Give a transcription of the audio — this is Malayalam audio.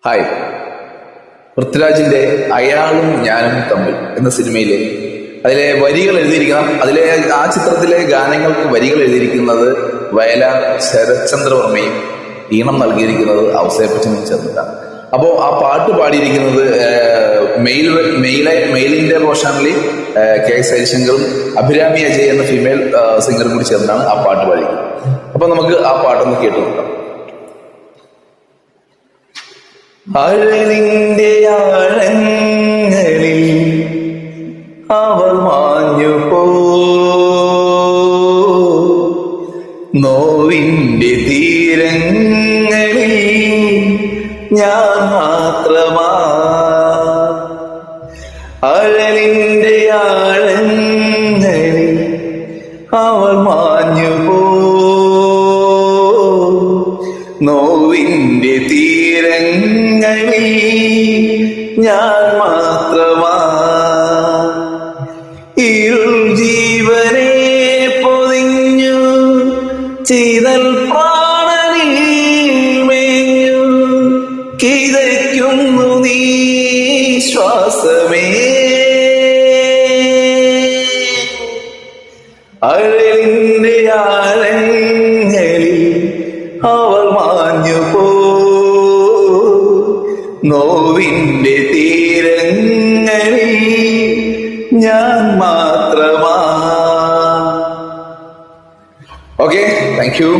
ഹായ്. പൃഥ്വിരാജിന്റെ അയാളും ഞാനും തമ്മിൽ എന്ന സിനിമയിലെ അതിലെ വരികൾ എഴുതിയിരിക്കണം, അതിലെ ആ ചിത്രത്തിലെ ഗാനങ്ങൾക്ക് വരികൾ എഴുതിയിരിക്കുന്നത് വയലാർ ശരത്ചന്ദ്രവർമ്മയും ഈണം നൽകിയിരിക്കുന്നത് ഔസേപ്പച്ചനും ചേർന്നിട്ടാണ്. അപ്പോൾ ആ പാട്ട് പാടിയിരിക്കുന്നത് മെയിലിന്റെ പോർഷനിൽ കെ എസ് ഹരിശങ്കറും അഭിരാമി അജയ് എന്ന ഫീമെയിൽ സിംഗറും കൂടി ചേർന്നാണ് ആ പാട്ട് പാടിയിരിക്കുന്നത്. അപ്പൊ നമുക്ക് ആ പാട്ടൊന്ന് കേട്ടു നോക്കാം. അഴലിന്റെ ആഴങ്ങളിൽ അവൾ മാഞ്ഞു പോ, നോവിന്റെ തീരങ്ങളിൽ ഞാൻ മാത്രമാ. അഴലിന്റെ ആഴങ്ങളിൽ അവൾ മാഞ്ഞു പോ, നോവിന്റെ തീരങ്ങളിൽ ഞാൻ മാത്രമാ. ഇരുൾ ജീവനെ പൊതിഞ്ഞു ചിതൽ പ്രാണനിൽ മേഞ്ഞു കിതയ്ക്കുന്നു നീ ശ്വാസമേ. അഴലിന്റെ ആഴങ്ങളിൽ അവൾ മാഞ്ഞു പോ, നോവിന്റെ തീരങ്ങളിൽ ഞാൻ മാത്രമാ. Okay, thank U.